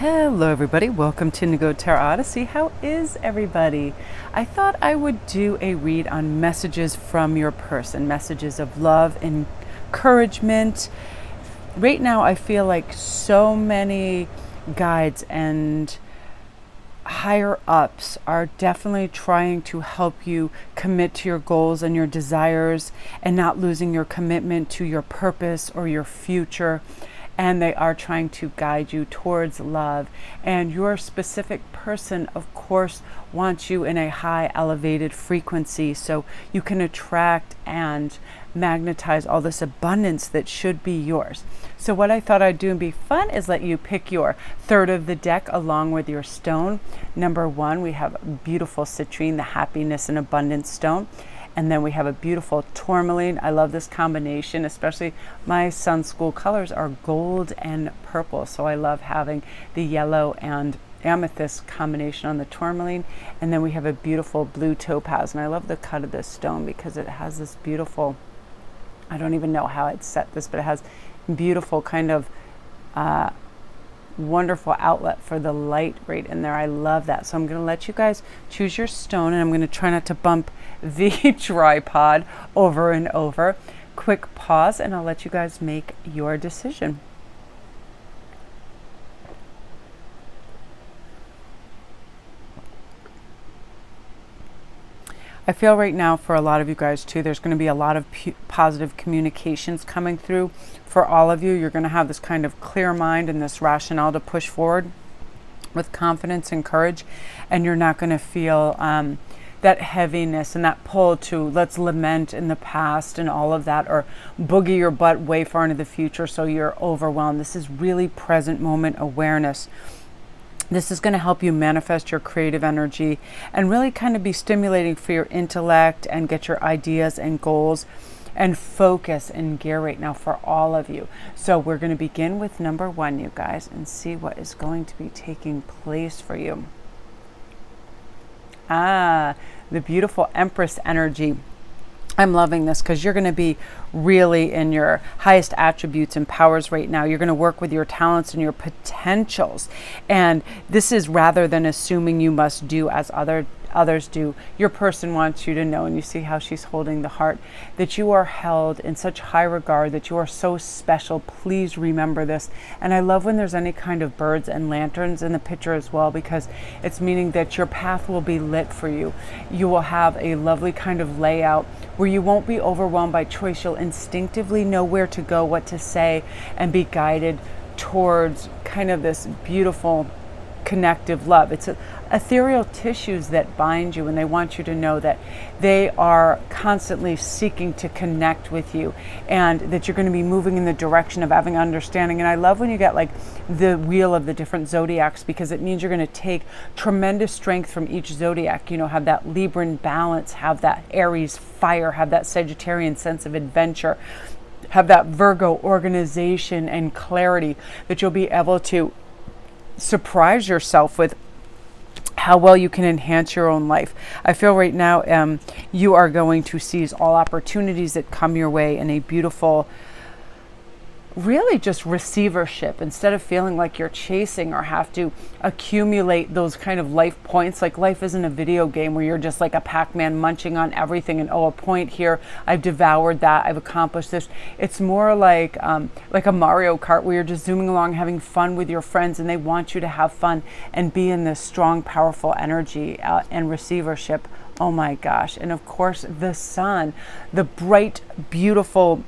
Hello everybody, welcome to Indigo Tarot Odyssey. How is everybody? I thought I would do a read on messages from your person, messages of love, encouragement. Right now I feel like so many guides and higher ups are definitely trying to help you commit to your goals and your desires and not losing your commitment to your purpose or your future. And they are trying to guide you towards love. And your specific person, of course, wants you in a high elevated frequency so you can attract and magnetize all this abundance that should be yours. So what I thought I'd do and be fun is let you pick your third of the deck along with your stone. Number one, we have beautiful citrine, the happiness and abundance stone. And then we have a beautiful tourmaline. I love this combination, especially my son's school colors are gold and purple. So I love having the yellow and amethyst combination on the tourmaline. And then we have a beautiful blue topaz. And I love the cut of this stone because it has this beautiful, I don't even know how I'd set this, but it has beautiful kind of wonderful outlet for the light right in there. I love that. So I'm going to let you guys choose your stone, and I'm going to try not to bump the tripod over and over. Quick pause, and I'll let you guys make your decision. I feel right now for a lot of you guys too, there's going to be a lot of positive communications coming through for all of you. You're going to have this kind of clear mind and this rationale to push forward with confidence and courage. And you're not going to feel that heaviness and that pull to let's lament in the past and all of that, or boogie your butt way far into the future so you're overwhelmed. This is really present moment awareness. This is going to help you manifest your creative energy and really kind of be stimulating for your intellect and get your ideas and goals and focus in gear right now for all of you. So we're going to begin with number one, you guys, and see what is going to be taking place for you. The beautiful Empress energy. I'm loving this because you're going to be really in your highest attributes and powers right now. You're going to work with your talents and your potentials. And this is rather than assuming you must do as others do. Your person wants you to know, and you see how she's holding the heart, that you are held in such high regard, that you are so special. Please remember this. And I love when there's any kind of birds and lanterns in the picture as well, because it's meaning that your path will be lit for you. You will have a lovely kind of layout where you won't be overwhelmed by choice. You'll instinctively know where to go, what to say, and be guided towards kind of this beautiful connective love. It's ethereal tissues that bind you, and they want you to know that they are constantly seeking to connect with you, and that you're going to be moving in the direction of having understanding. And I love when you get like the wheel of the different zodiacs, because it means you're going to take tremendous strength from each zodiac. You know, have that Libran balance, have that Aries fire, have that Sagittarian sense of adventure, have that Virgo organization and clarity, that you'll be able to surprise yourself with how well you can enhance your own life. I feel right now you are going to seize all opportunities that come your way in a beautiful, really just receivership, instead of feeling like you're chasing or have to accumulate those kind of life points. Like life isn't a video game where you're just like a Pac-Man munching on everything and, oh, a point here, I've devoured that, I've accomplished this. It's more like a Mario Kart where you're just zooming along having fun with your friends, and they want you to have fun and be in this strong, powerful energy and receivership. Oh my gosh. And of course the sun, the bright, beautiful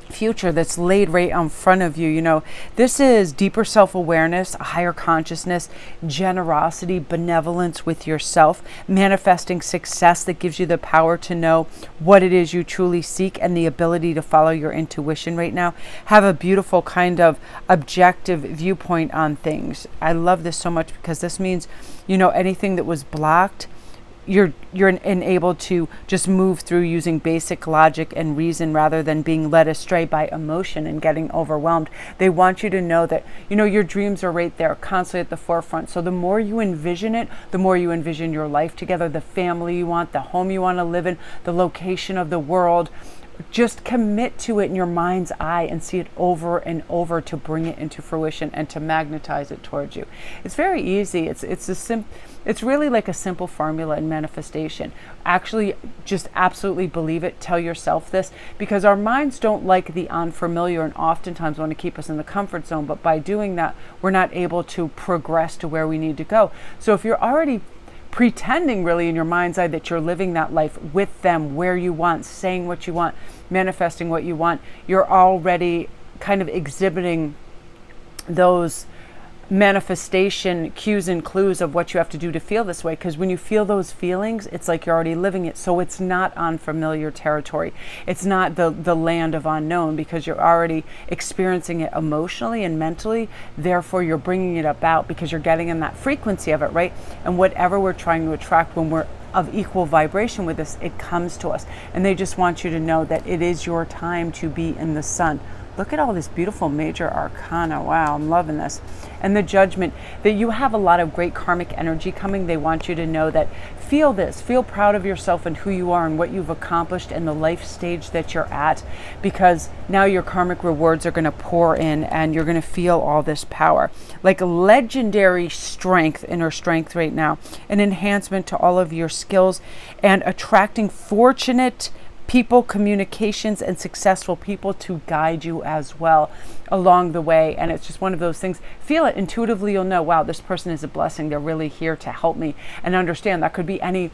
future that's laid right in front of you. You know, this is deeper self-awareness, a higher consciousness, generosity, benevolence with yourself, manifesting success that gives you the power to know what it is you truly seek and the ability to follow your intuition right now. Have a beautiful kind of objective viewpoint on things. I love this so much because this means, you know, anything that was blocked, you're enabled to just move through using basic logic and reason rather than being led astray by emotion and getting overwhelmed. They want you to know that, you know, your dreams are right there, constantly at the forefront. So the more you envision it, the more you envision your life together, the family you want, the home you want to live in, the location of the world, just commit to it in your mind's eye and see it over and over to bring it into fruition and to magnetize it towards you. It's very easy. It's really like a simple formula in manifestation. Actually, just absolutely believe it. Tell yourself this, because our minds don't like the unfamiliar and oftentimes want to keep us in the comfort zone. But by doing that, we're not able to progress to where we need to go. So if you're already pretending really in your mind's eye that you're living that life with them where you want, saying what you want, manifesting what you want, you're already kind of exhibiting those manifestation cues and clues of what you have to do to feel this way. Because when you feel those feelings, it's like you're already living it. So it's not unfamiliar territory. It's not the land of unknown, because you're already experiencing it emotionally and mentally. Therefore, you're bringing it about because you're getting in that frequency of it, right? And whatever we're trying to attract, when we're of equal vibration with this, it comes to us. And they just want you to know that it is your time to be in the sun. Look at all this beautiful major arcana. Wow, I'm loving this. And the Judgment, that you have a lot of great karmic energy coming. They want you to know that, feel this, feel proud of yourself and who you are and what you've accomplished and the life stage that you're at, because now your karmic rewards are going to pour in and you're going to feel all this power. Like legendary strength, inner strength right now, an enhancement to all of your skills and attracting fortunate people, communications, and successful people to guide you as well along the way. And it's just one of those things. Feel it intuitively. You'll know, wow, this person is a blessing. They're really here to help me. And understand that could be any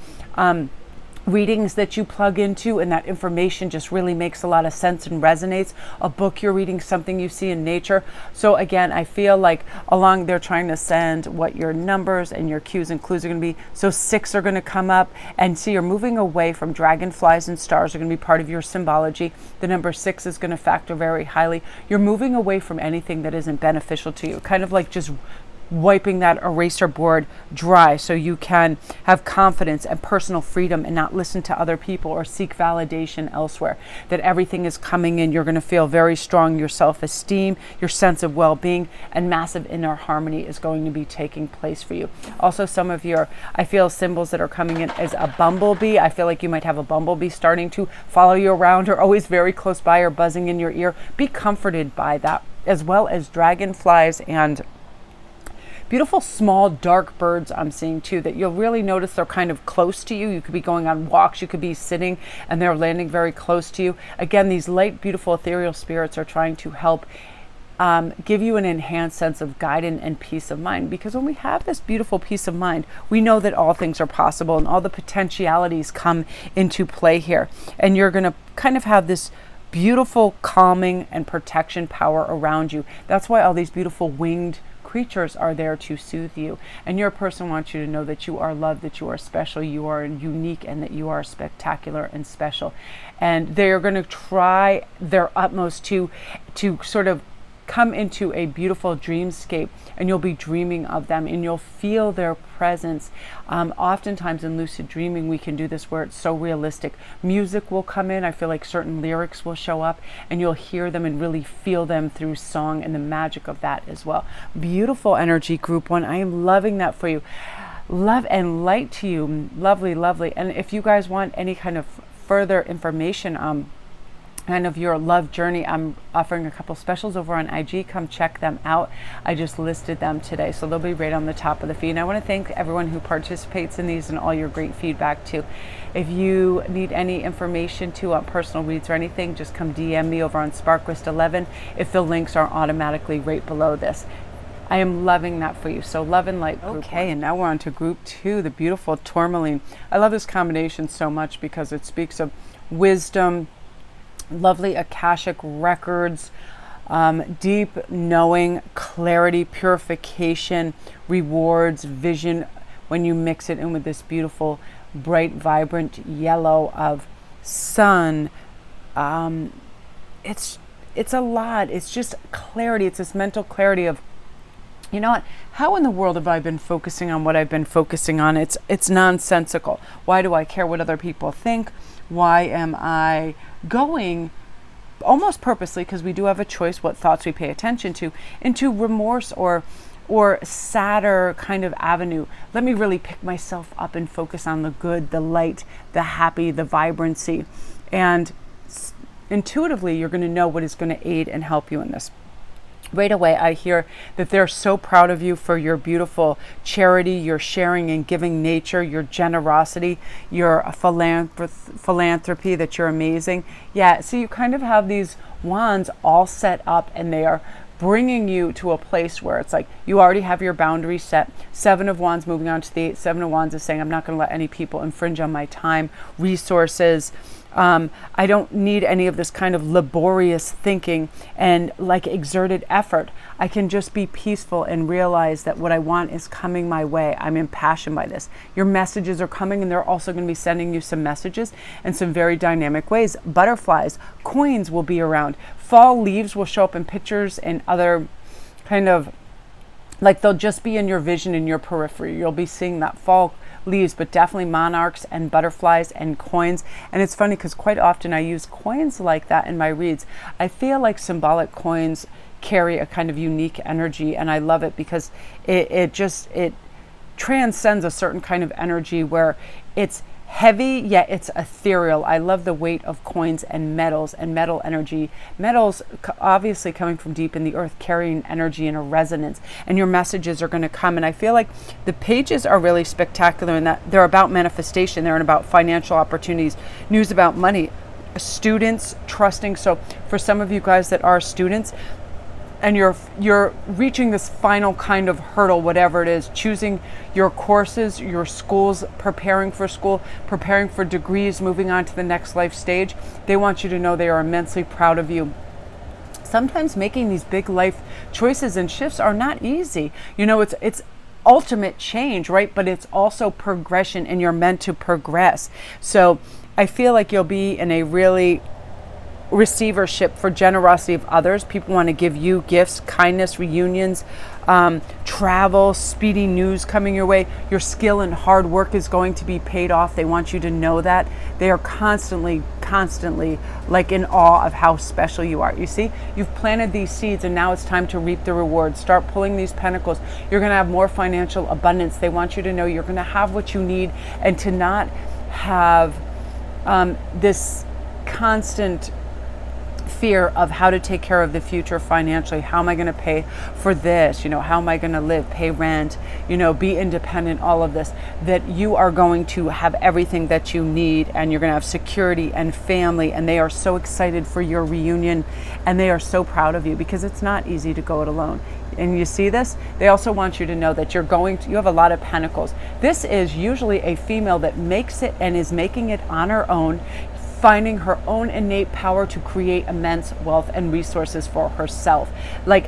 readings that you plug into, and that information just really makes a lot of sense and resonates. A book you're reading, something you see in nature. So again, I feel like along they're trying to send what your numbers and your cues and clues are going to be. So 6 are going to come up, and see you're moving away from dragonflies and stars are going to be part of your symbology. The number 6 is going to factor very highly. You're moving away from anything that isn't beneficial to you, kind of like just wiping that eraser board dry so you can have confidence and personal freedom and not listen to other people or seek validation elsewhere. That everything is coming in. You're going to feel very strong. Your self-esteem, your sense of well-being, and massive inner harmony is going to be taking place for you. Also, some of your, I feel, symbols that are coming in is a bumblebee. I feel like you might have a bumblebee starting to follow you around or always very close by or buzzing in your ear. Be comforted by that, as well as dragonflies and beautiful small dark birds I'm seeing too, that you'll really notice they're kind of close to you. You could be going on walks, you could be sitting, and they're landing very close to you. Again, these light, beautiful, ethereal spirits are trying to help give you an enhanced sense of guidance and peace of mind. Because when we have this beautiful peace of mind, we know that all things are possible and all the potentialities come into play here. And you're going to kind of have this beautiful calming and protection power around you. That's why all these beautiful winged creatures are there to soothe you. And your person wants you to know that you are loved, that you are special, you are unique, and that you are spectacular and special. And they're going to try their utmost to sort of come into a beautiful dreamscape, and you'll be dreaming of them and you'll feel their presence. Oftentimes in lucid dreaming, we can do this where it's so realistic. Music will come in. I feel like certain lyrics will show up and you'll hear them and really feel them through song and the magic of that as well. Beautiful energy, group 1. I am loving that for you. Love and light to you. Lovely, lovely. And if you guys want any kind of further information kind of your love journey, I'm offering a couple specials over on IG. Come check them out. I just listed them today, so they'll be right on the top of the feed. And I want to thank everyone who participates in these and all your great feedback too. If you need any information too on personal reads or anything, just come DM me over on SparKrist 11 if the links are automatically right below this. I am loving that for you. So love and light, group 1. And now we're on to group 2, the beautiful tourmaline. I love this combination so much because it speaks of wisdom, lovely Akashic records, deep knowing, clarity, purification, rewards, vision, when you mix it in with this beautiful, bright, vibrant yellow of sun. It's a lot. It's just clarity. It's this mental clarity of, you know what, how in the world have I been focusing on what I've been focusing on? It's nonsensical. Why do I care what other people think? Why am I going, almost purposely, because we do have a choice what thoughts we pay attention to, into remorse or sadder kind of avenue? Let me really pick myself up and focus on the good, the light, the happy, the vibrancy. And intuitively, you're going to know what is going to aid and help you in this. Right away, I hear that they're so proud of you for your beautiful charity, your sharing and giving nature, your generosity, your philanthropy, that you're amazing. Yeah, so you kind of have these wands all set up, and they are bringing you to a place where it's like you already have your boundaries set. 7 of Wands moving on to the 8. 7 of Wands is saying, I'm not going to let any people infringe on my time, resources. I don't need any of this kind of laborious thinking and like exerted effort. I can just be peaceful and realize that what I want is coming my way. I'm impassioned by this. Your messages are coming, and they're also going to be sending you some messages in some very dynamic ways. Butterflies, coins will be around. Fall leaves will show up in pictures and other kind of, like, they'll just be in your vision, in your periphery. You'll be seeing that fall leaves, but definitely monarchs and butterflies and coins. And it's funny because quite often I use coins like that in my reads. I feel like symbolic coins carry a kind of unique energy, and I love it because it transcends a certain kind of energy where it's heavy yet it's ethereal. I love the weight of coins and metals and metal energy. Metals obviously coming from deep in the earth, carrying energy and a resonance, and your messages are going to come. And I feel like the pages are really spectacular in that they're about manifestation. They're about financial opportunities, news about money, students trusting. So for some of you guys that are students, and you're reaching this final kind of hurdle, whatever it is, choosing your courses, your schools, preparing for school, preparing for degrees, moving on to the next life stage, they want you to know they are immensely proud of you. Sometimes making these big life choices and shifts are not easy. You know, it's ultimate change, right? But it's also progression, and you're meant to progress. So I feel like you'll be in a really receivership for generosity of others. People want to give you gifts, kindness, reunions, travel, speedy news coming your way. Your skill and hard work is going to be paid off. They want you to know that. They are constantly like in awe of how special you are. You see, you've planted these seeds, and now it's time to reap the rewards. Start pulling these pentacles. You're going to have more financial abundance. They want you to know you're going to have what you need, and to not have this constant fear of how to take care of the future financially. How am I going to pay for this? You know, how am I going to live, pay rent, you know, be independent, all of this. That you are going to have everything that you need, and you're going to have security and family, and they are so excited for your reunion, and they are so proud of you because it's not easy to go it alone. And you see this? They also want you to know that you have a lot of pentacles. This is usually a female that makes it and is making it on her own, finding her own innate power to create immense wealth and resources for herself. Like,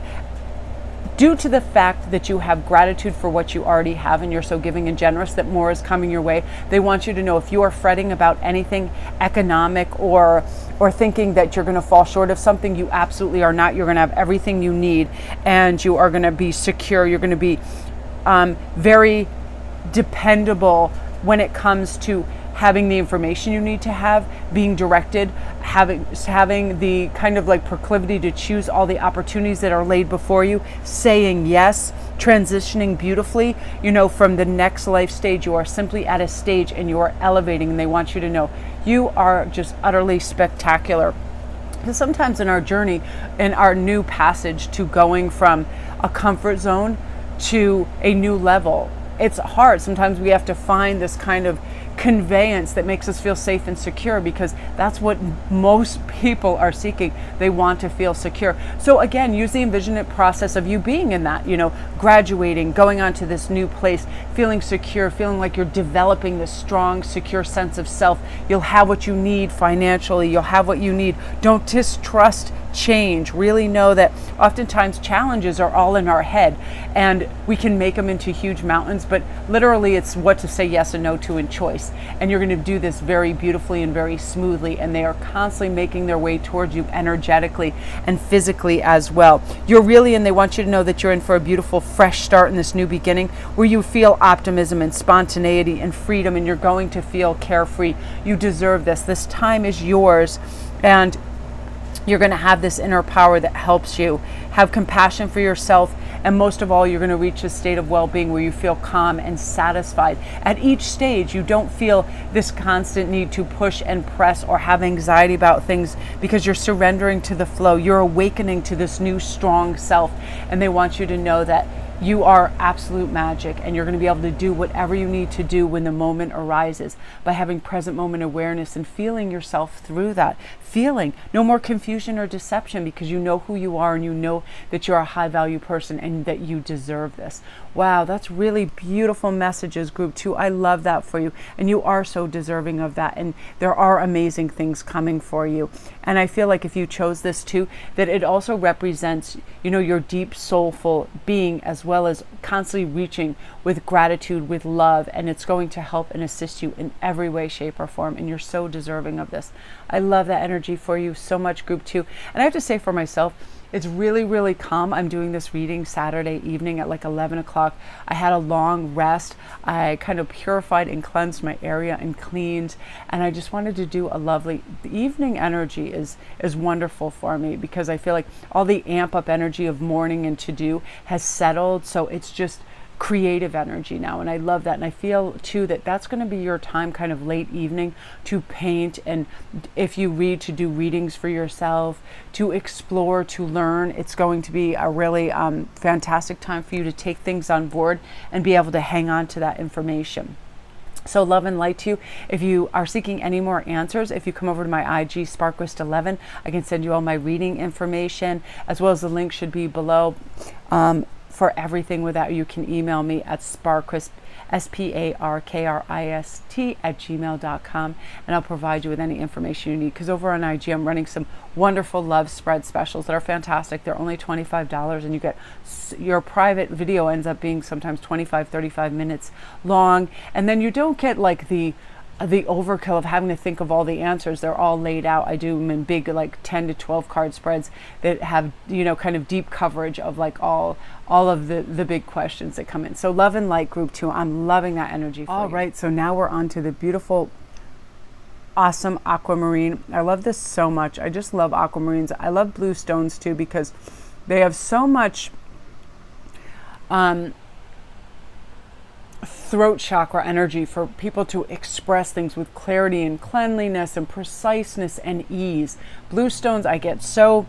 due to the fact that you have gratitude for what you already have, and you're so giving and generous that more is coming your way, they want you to know if you are fretting about anything economic or thinking that you're going to fall short of something, you absolutely are not. You're going to have everything you need, and you are going to be secure. You're going to be very dependable when it comes to having the information you need to have, being directed, having the kind of like proclivity to choose all the opportunities that are laid before you, saying yes, transitioning beautifully. You know, from the next life stage, you are simply at a stage and you are elevating, and they want you to know you are just utterly spectacular. Because sometimes in our journey, in our new passage to going from a comfort zone to a new level, it's hard. Sometimes we have to find this kind of conveyance that makes us feel safe and secure, because that's what most people are seeking. They want to feel secure. So again, use the envisionment process of you being in that, you know, graduating, going on to this new place, feeling secure, feeling like you're developing this strong, secure sense of self. You'll have what you need financially. You'll have what you need. Don't distrust change. Really know that oftentimes challenges are all in our head, and we can make them into huge mountains, but literally it's what to say yes and no to in choice. And you're going to do this very beautifully and very smoothly, and they are constantly making their way towards you energetically and physically as well. And they want you to know that you're in for a beautiful fresh start in this new beginning, where you feel optimism and spontaneity and freedom, and you're going to feel carefree. You deserve this. This time is yours, and you're going to have this inner power that helps you have compassion for yourself And most of all, you're going to reach a state of well-being where you feel calm and satisfied. At each stage, you don't feel this constant need to push and press or have anxiety about things, because you're surrendering to the flow. You're awakening to this new strong self. And they want you to know that you are absolute magic, and you're going to be able to do whatever you need to do when the moment arises by having present moment awareness and feeling yourself through that. Feeling no more confusion or deception, because you know who you are and you know that you're a high value person and that you deserve this. Wow, that's really beautiful messages, group 2. I love that for you, and you are so deserving of that, and there are amazing things coming for you. And I feel like if you chose this too, that it also represents, you know, your deep soulful being, as well as constantly reaching with gratitude, with love, and it's going to help and assist you in every way, shape, or form, and you're so deserving of this. I love that energy for you so much, group 2. And I have to say, for myself, it's really, really calm. I'm doing this reading Saturday evening at like 11 o'clock. I had a long rest. I kind of purified and cleansed my area and cleaned. And I just wanted to do a lovely, the evening energy is wonderful for me, because I feel like all the amp up energy of morning and to do has settled. So it's just creative energy now, and I love that. And I feel too that that's going to be your time, kind of late evening, to paint, and if you read, to do readings for yourself, to explore, to learn. It's going to be a really fantastic time for you to take things on board and be able to hang on to that information. So love and light to you. If you are seeking any more answers, if you come over to my IG, SparKrist11, I can send you all my reading information, as well as the link should be below. For everything with that, you can email me at SparKrist, SparKrist @gmail.com, and I'll provide you with any information you need. Because over on IG, I'm running some wonderful love spread specials that are fantastic. They're only $25, and you get your private video ends up being sometimes 25, 35 minutes long, and then you don't get like the overkill of having to think of all the answers. They're all laid out. I do them in big, like 10 to 12 card spreads that have, you know, kind of deep coverage of like all of the big questions that come in. So love and light, group 2. I'm loving that energy for you. All right, so now we're on to the beautiful, awesome aquamarine. I love this so much. I just love aquamarines. I love blue stones too, because they have so much throat chakra energy for people to express things with clarity and cleanliness and preciseness and ease. Blue stones I get so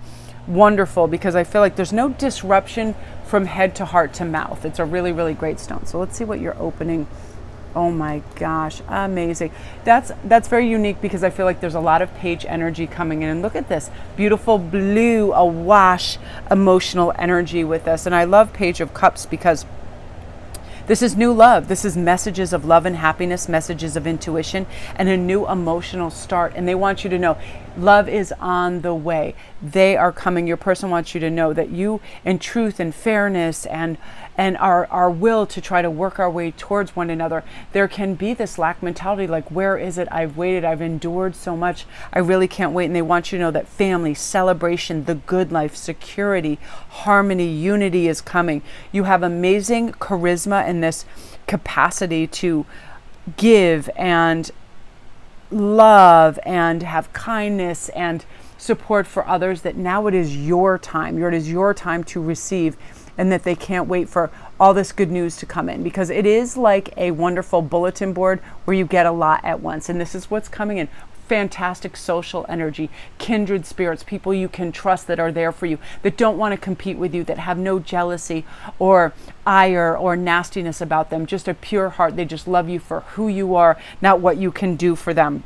wonderful, because I feel like there's no disruption from head to heart to mouth. It's a really, really great stone. So let's see what you're opening. Oh my gosh, amazing. That's very unique, because I feel like there's a lot of page energy coming in. And look at this beautiful blue, awash emotional energy with this. And I love Page of Cups, because this is new love. This is messages of love and happiness, messages of intuition, and a new emotional start. And they want you to know love is on the way. They are coming. Your person wants you to know that you, in truth and fairness and our will to try to work our way towards one another, there can be this lack mentality, like, where is it? I've waited, I've endured so much, I really can't wait. And they want you to know that family, celebration, the good life, security, harmony, unity is coming. You have amazing charisma and this capacity to give and love and have kindness and support for others, that now it is your time. It is your time to receive, and that they can't wait for all this good news to come in, because it is like a wonderful bulletin board where you get a lot at once. And this is what's coming in. Fantastic social energy, kindred spirits, people you can trust that are there for you, that don't want to compete with you, that have no jealousy or ire or nastiness about them, just a pure heart. They just love you for who you are, not what you can do for them.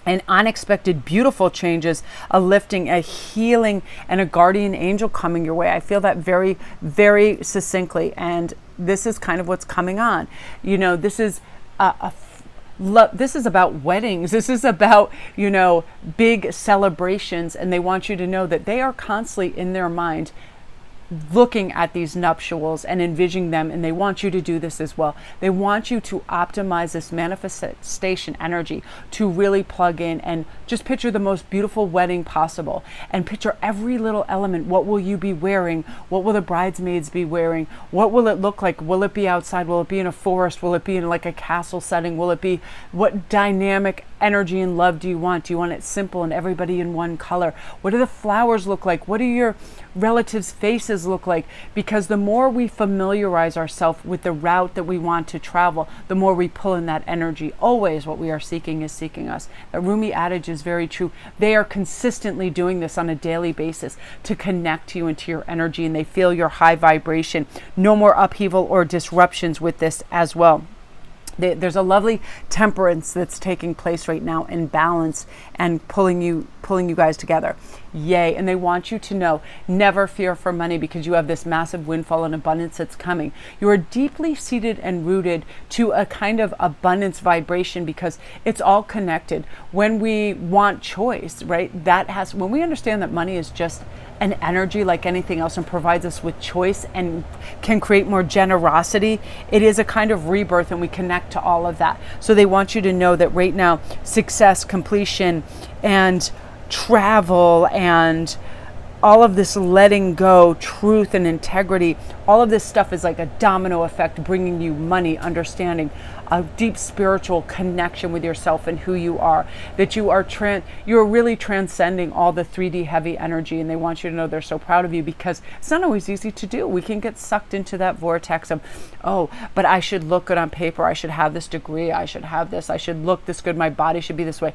And unexpected, beautiful changes, a lifting, a healing, and a guardian angel coming your way. I feel that very, very succinctly. And this is kind of what's coming on. You know, this is this is about weddings. This is about, you know, big celebrations. And they want you to know that they are constantly in their mind looking at these nuptials and envisioning them, and they want you to do this as well. They want you to optimize this manifestation energy, to really plug in and just picture the most beautiful wedding possible, and picture every little element. What will you be wearing? What will the bridesmaids be wearing? What will it look like? Will it be outside? Will it be in a forest? Will it be in like a castle setting? Will it be, what dynamic energy and love do you want? Do you want it simple and everybody in one color? What do the flowers look like? What do your relatives' faces successes look like, because the more we familiarize ourselves with the route that we want to travel, the more we pull in that energy. Always what we are seeking is seeking us. The Rumi adage is very true. They are consistently doing this on a daily basis to connect you into your energy, and they feel your high vibration. No more upheaval or disruptions with this as well. There's a lovely temperance that's taking place right now in balance and pulling you guys together. Yay. And they want you to know, never fear for money, because you have this massive windfall and abundance that's coming. You are deeply seated and rooted to a kind of abundance vibration, because it's all connected. When we want choice, right? When we understand that money is just an energy like anything else and provides us with choice and can create more generosity, it is a kind of rebirth, and we connect to all of that. So they want you to know that right now, success, completion, and travel, and all of this letting go, truth and integrity, all of this stuff is like a domino effect, bringing you money, understanding, a deep spiritual connection with yourself and who you are, that you're really transcending all the 3D heavy energy. And they want you to know they're so proud of you, because it's not always easy to do. We can get sucked into that vortex of, oh, but I should look good on paper, I should have this degree, I should have this, I should look this good, my body should be this way.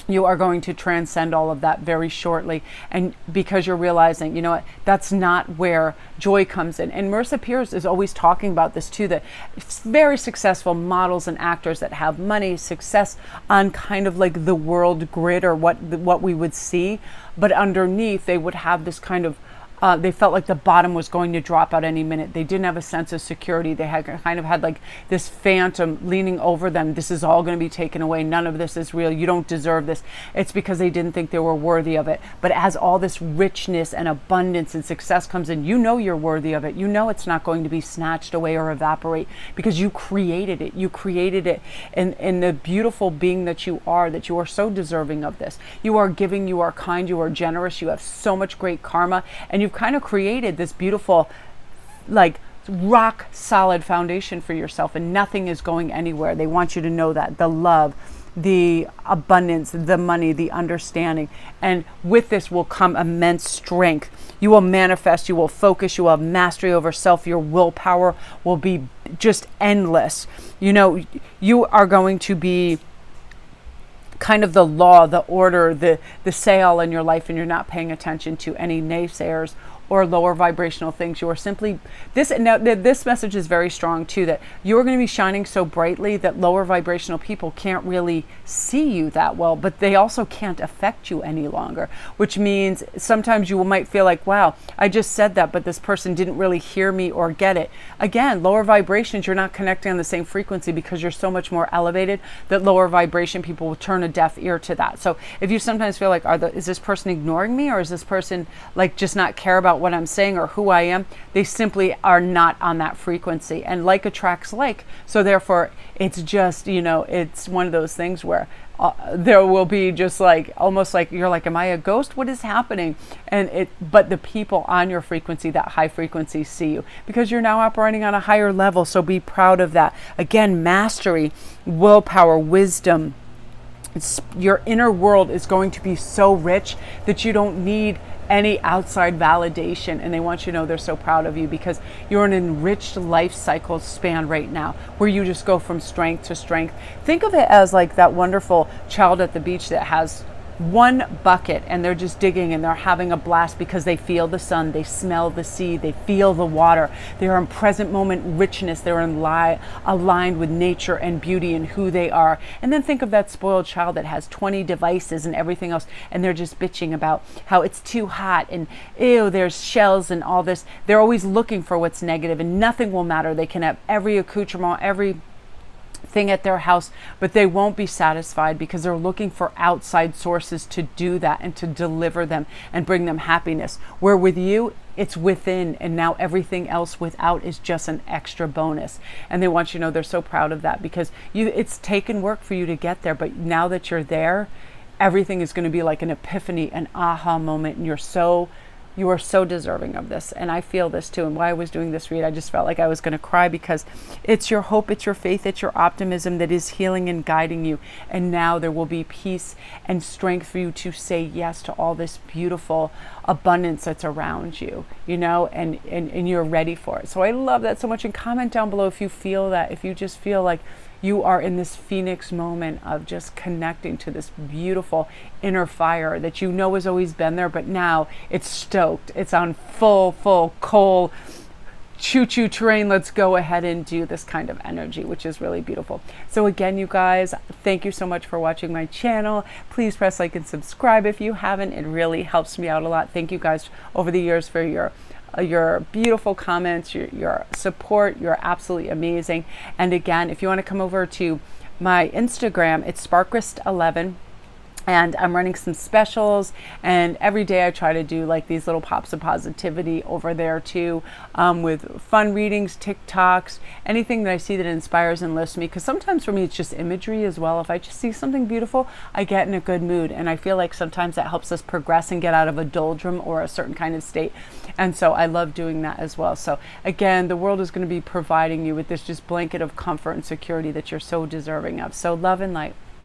You are going to transcend all of that very shortly. And because you're realizing, you know what, that's not where joy comes in. And Marissa Peers is always talking about this too, that very successful models and actors that have money, success on kind of like the world grid, or what we would see, but underneath they would have this kind of they felt like the bottom was going to drop out any minute. They didn't have a sense of security. They had like this phantom leaning over them. This is all going to be taken away. None of this is real. You don't deserve this. It's because they didn't think they were worthy of it. But as all this richness and abundance and success comes in, you know you're worthy of it. You know it's not going to be snatched away or evaporate, because you created it. You created it in the beautiful being that you are so deserving of this. You are giving, you are kind, you are generous, you have so much great karma, and you've kind of created this beautiful, like, rock solid foundation for yourself, and nothing is going anywhere. They want you to know that the love, the abundance, the money, the understanding, and with this will come immense strength. You will manifest, you will focus, you will have mastery over self. Your willpower will be just endless. You know, you are going to be kind of the law, the order, the say-all in your life, and you're not paying attention to any naysayers or lower vibrational things. You are simply this message is very strong too, that you're going to be shining so brightly that lower vibrational people can't really see you that well, but they also can't affect you any longer, which means sometimes you might feel like, wow, I just said that, but this person didn't really hear me or get it. Again, lower vibrations, you're not connecting on the same frequency because you're so much more elevated that lower vibration people will turn a deaf ear to that. So if you sometimes feel like, is this person ignoring me, or is this person like just not care about what I'm saying or who I am, they simply are not on that frequency, and like attracts like. So therefore it's just, it's one of those things where there will be just like, almost like you're like, am I a ghost? What is happening? But the people on your frequency, that high frequency, see you because you're now operating on a higher level. So be proud of that. Again, mastery, willpower, wisdom. Your inner world is going to be so rich that you don't need any outside validation, and they want you to know they're so proud of you because you're in an enriched life cycle span right now where you just go from strength to strength. Think of it as like that wonderful child at the beach that has one bucket and they're just digging and they're having a blast because they feel the sun, they smell the sea, they feel the water, they're in present moment richness, they're aligned with nature and beauty and who they are. And then think of that spoiled child that has 20 devices and everything else, and they're just bitching about how it's too hot and ew, there's shells and all this. They're always looking for what's negative, and nothing will matter. They can have every accoutrement, every thing at their house, but they won't be satisfied because they're looking for outside sources to do that and to deliver them and bring them happiness. Where with you, it's within, and now everything else without is just an extra bonus. And they want you to know they're so proud of that because it's taken work for you to get there, but now that you're there, everything is going to be like an epiphany, an aha moment, and you're so You are so deserving of this. And I feel this too. And while I was doing this read, I just felt like I was going to cry, because it's your hope, it's your faith, it's your optimism that is healing and guiding you. And now there will be peace and strength for you to say yes to all this beautiful abundance that's around you, you know, and you're ready for it. So I love that so much. And comment down below if you feel that, if you just feel like you are in this phoenix moment of just connecting to this beautiful inner fire that you know has always been there, but now it's stoked. It's on full coal choo-choo train. Let's go ahead and do this kind of energy, which is really beautiful. So again, you guys, thank you so much for watching my channel. Please press like and subscribe if you haven't. It really helps me out a lot. Thank you guys over the years for your beautiful comments, your support. You're absolutely amazing. And again, if you want to come over to my Instagram, it's SparKrist11. And I'm running some specials, and every day I try to do like these little pops of positivity over there too, with fun readings, TikToks, anything that I see that inspires and lifts me. Because sometimes for me it's just imagery as well. If I just see something beautiful, I get in a good mood, and I feel like sometimes that helps us progress and get out of a doldrum or a certain kind of state. And so I love doing that as well. So again, the world is going to be providing you with this just blanket of comfort and security that you're so deserving of. So love and light.